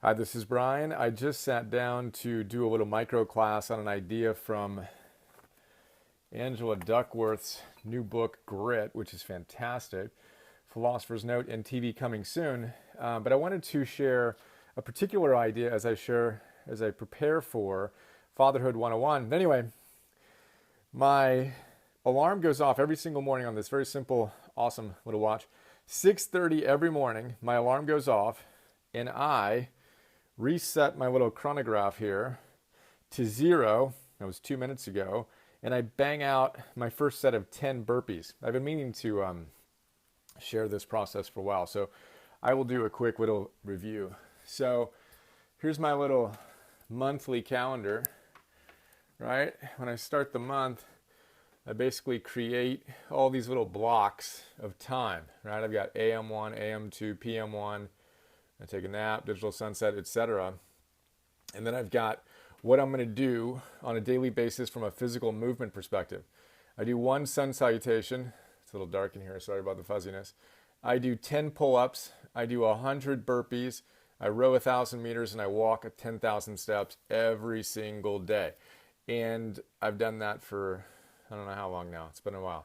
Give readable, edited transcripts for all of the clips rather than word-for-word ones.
Hi, this is Brian. I just sat down to do a little micro class on an idea from Angela Duckworth's new book, Grit, which is fantastic. Philosopher's Note and TV coming soon. But I wanted to share a particular idea as I prepare for Fatherhood 101. Anyway, my alarm goes off every single morning on this very simple, awesome little watch. 6:30 every morning, my alarm goes off, and I reset my little chronograph here to 0. That was 2 minutes ago. And I bang out my first set of 10 burpees. I've been meaning to share this process for a while, so I will do a quick little review. So here's my little monthly calendar, right? When I start the month, I basically create all these little blocks of time, right? I've got AM1, AM2, PM1, I take a nap, digital sunset, etc. And then I've got what I'm going to do on a daily basis from a physical movement perspective. I do 1 sun salutation. It's a little dark in here, sorry about the fuzziness. I do 10 pull-ups. I do 100 burpees. I row 1,000 meters, and I walk 10,000 steps every single day. And I've done that for, I don't know how long now. It's been a while.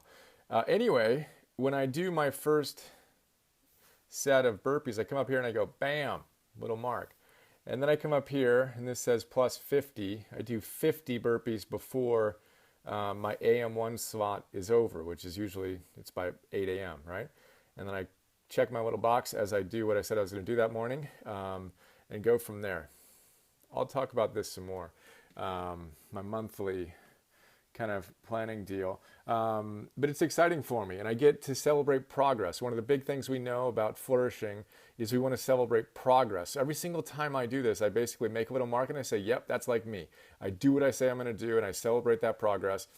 Anyway, when I do my first set of burpees, I come up here and I go, bam, little mark. And then I come up here, and this says plus 50. I do 50 burpees before my AM1 slot is over, which is usually, it's by 8 a.m., right? And then I check my little box as I do what I said I was going to do that morning, and go from there. I'll talk about this some more, my monthly kind of planning deal. But it's exciting for me, and I get to celebrate progress. One of the big things we know about flourishing is we want to celebrate progress. Every single time I do this, I basically make a little mark and I say, yep, that's like me. I do what I say I'm going to do, and I celebrate that progress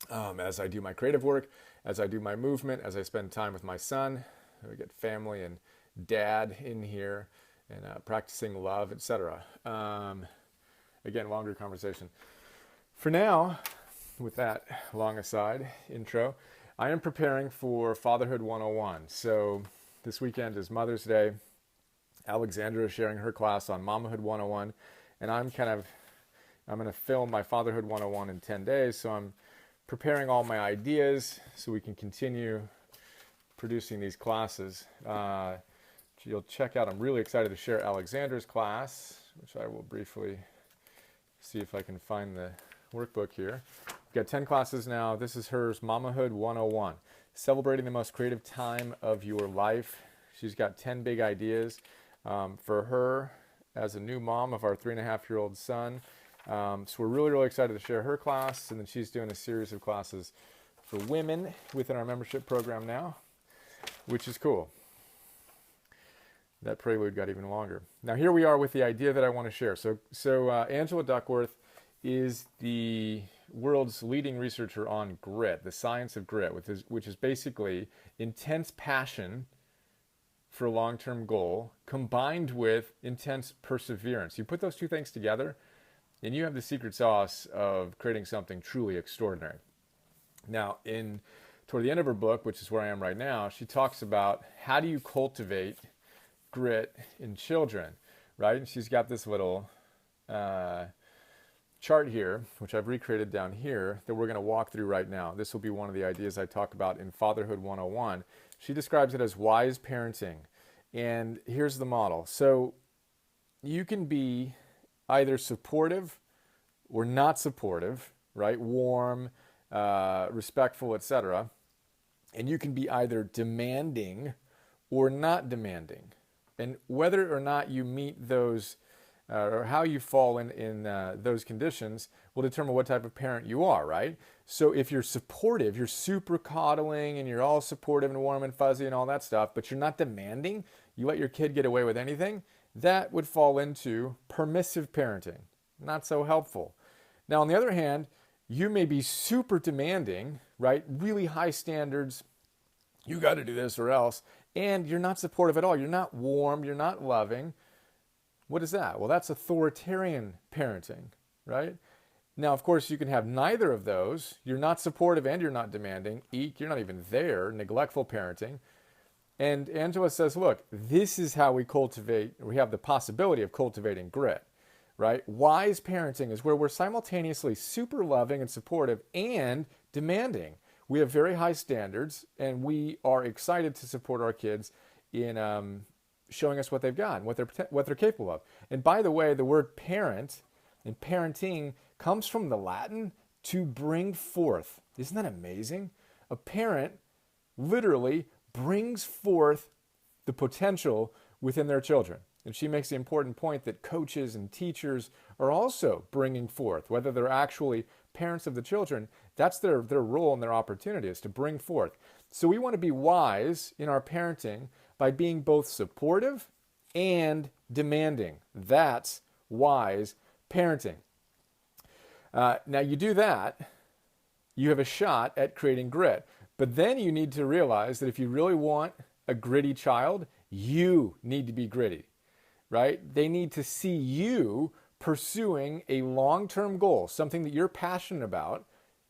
as I do my creative work, as I do my movement, as I spend time with my son. We get family and dad in here, and practicing love, etc. Again, longer conversation. For now, with that long aside intro, I am preparing for Fatherhood 101. So this weekend is Mother's Day. Alexandra is sharing her class on Mamahood 101, and I'm going to film my Fatherhood 101 in 10 days. So I'm preparing all my ideas so we can continue producing these classes. You'll check out, I'm really excited to share Alexandra's class, which I will briefly see if I can find the workbook here. We've got 10 classes now. This is hers, Mamahood 101, celebrating the most creative time of your life. She's got 10 big ideas for her as a new mom of our 3.5-year-old son. So we're really, really excited to share her class, and then she's doing a series of classes for women within our membership program now, which is cool. That prelude got even longer. Now here we are with the idea that I want to share. So Angela Duckworth is the world's leading researcher on grit, the science of grit, which is basically intense passion for a long-term goal combined with intense perseverance. You put those two things together, and you have the secret sauce of creating something truly extraordinary. Now, toward the end of her book, which is where I am right now, she talks about how do you cultivate grit in children, right? And she's got this little chart here, which I've recreated down here, that we're going to walk through right now. This will be one of the ideas I talk about in Fatherhood 101. She describes it as wise parenting. And here's the model. So you can be either supportive or not supportive, right? Warm, respectful, etc. And you can be either demanding or not demanding. And whether or not you meet those or how you fall in those conditions will determine what type of parent you are, right? So if you're supportive, you're super coddling and you're all supportive and warm and fuzzy and all that stuff, but you're not demanding, you let your kid get away with anything, that would fall into permissive parenting. Not so helpful. Now, on the other hand, you may be super demanding, right? Really high standards. You got to do this or else. And you're not supportive at all. You're not warm. You're not loving. What is that? Well, that's authoritarian parenting, right? Now, of course, you can have neither of those. You're not supportive and you're not demanding. Eek, you're not even there. Neglectful parenting. And Angela says, look, this is how we have the possibility of cultivating grit, right? Wise parenting is where we're simultaneously super loving and supportive and demanding. We have very high standards, and we are excited to support our kids in showing us what they've got and what they're capable of. And by the way, the word parent and parenting comes from the Latin to bring forth. Isn't that amazing? A parent literally brings forth the potential within their children. And she makes the important point that coaches and teachers are also bringing forth, whether they're actually parents of the children, that's their role and their opportunity is to bring forth. So we want to be wise in our parenting by being both supportive and demanding. That's wise parenting. Now you do that, you have a shot at creating grit. But then you need to realize that if you really want a gritty child, you need to be gritty, right? They need to see you pursuing a long-term goal, something that you're passionate about.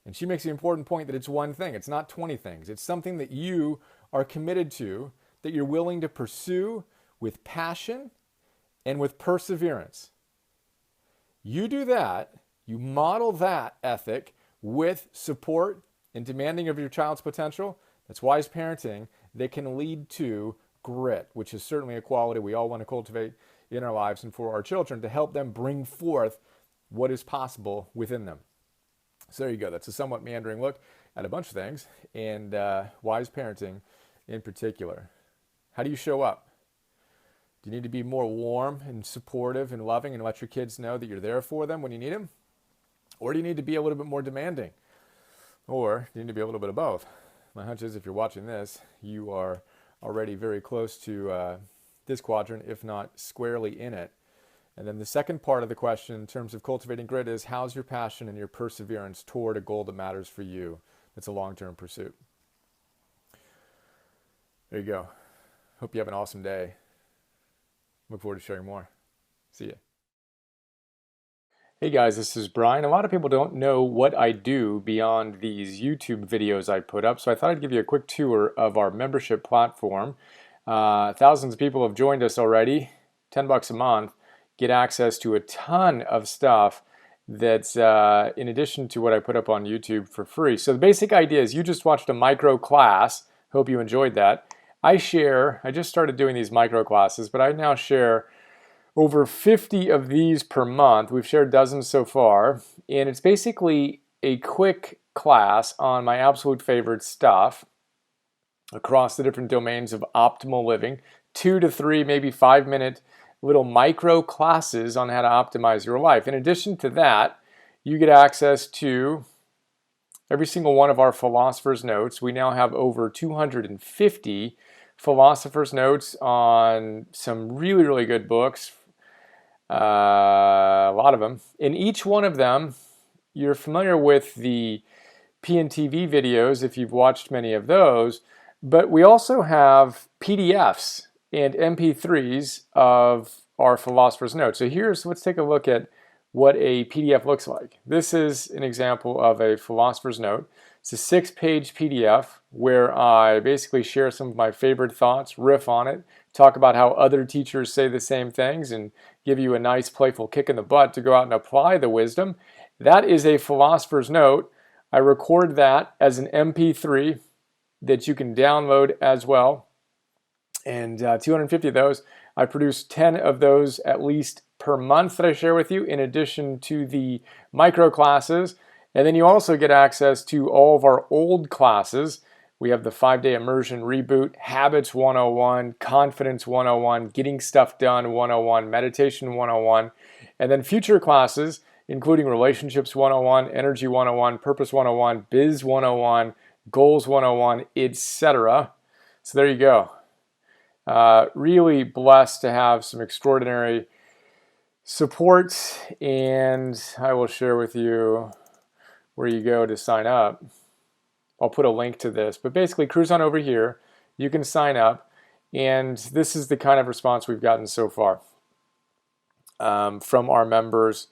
And she makes the important point that it's one thing. It's not 20 things. It's something that you are committed to, that you're willing to pursue with passion and with perseverance. You do that, you model that ethic with support and demanding of your child's potential. That's wise parenting that can lead to grit, which is certainly a quality we all want to cultivate in our lives and for our children to help them bring forth what is possible within them. So there you go. That's a somewhat meandering look at a bunch of things, and wise parenting in particular. How do you show up? Do you need to be more warm and supportive and loving and let your kids know that you're there for them when you need them? Or do you need to be a little bit more demanding? Or do you need to be a little bit of both? My hunch is if you're watching this, you are already very close to this quadrant, if not squarely in it. And then the second part of the question in terms of cultivating grit is, how's your passion and your perseverance toward a goal that matters for you? That's a long-term pursuit. There you go. Hope you have an awesome day. Look forward to sharing more. See ya. Hey guys, this is Brian. A lot of people don't know what I do beyond these YouTube videos I put up, so I thought I'd give you a quick tour of our membership platform. Thousands of people have joined us already. $10 a month. Get access to a ton of stuff that's in addition to what I put up on YouTube for free. So the basic idea is you just watched a micro class. Hope you enjoyed that. I just started doing these micro classes, but I now share over 50 of these per month. We've shared dozens so far, and it's basically a quick class on my absolute favorite stuff across the different domains of optimal living. 2 to 3, maybe 5-minute little micro classes on how to optimize your life. In addition to that, you get access to every single one of our Philosophers Notes. We now have over 250 Philosophers Notes on some really, really good books. A lot of them. In each one of them, you're familiar with the PNTV videos if you've watched many of those, but we also have PDFs and MP3s of our Philosopher's Notes. So let's take a look at what a PDF looks like. This is an example of a Philosopher's Note. It's a 6-page PDF where I basically share some of my favorite thoughts, riff on it, talk about how other teachers say the same things, and give you a nice playful kick in the butt to go out and apply the wisdom. That is a Philosopher's Note. I record that as an MP3 that you can download as well. And 250 of those. I produce 10 of those at least per month that I share with you, in addition to the micro classes. And then you also get access to all of our old classes. We have the 5-day immersion reboot, Habits 101, Confidence 101, Getting Stuff Done 101, Meditation 101, and then future classes, including Relationships 101, Energy 101, Purpose 101, Biz 101, Goals 101, etc. So there you go. Really blessed to have some extraordinary support, and I will share with you where you go to sign up. I'll put a link to this, but basically cruise on over here. You can sign up, and this is the kind of response we've gotten so far from our members.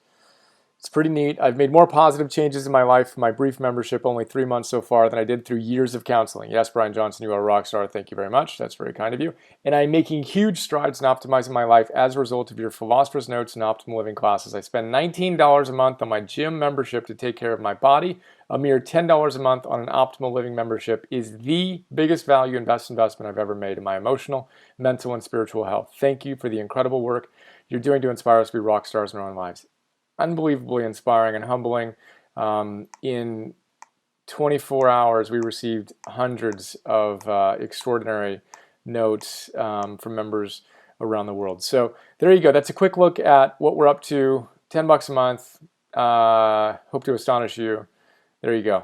It's pretty neat. I've made more positive changes in my life in my brief membership, only 3 months so far, than I did through years of counseling. Yes, Brian Johnson, you are a rock star. Thank you very much. That's very kind of you. And I'm making huge strides in optimizing my life as a result of your Philosopher's Notes and Optimal Living classes. I spend $19 a month on my gym membership to take care of my body. A mere $10 a month on an Optimal Living membership is the biggest value and best investment I've ever made in my emotional, mental, and spiritual health. Thank you for the incredible work you're doing to inspire us to be rock stars in our own lives. Unbelievably inspiring and humbling. In 24 hours, we received hundreds of extraordinary notes from members around the world. So there you go. That's a quick look at what we're up to. $10 a month. Hope to astonish you. There you go.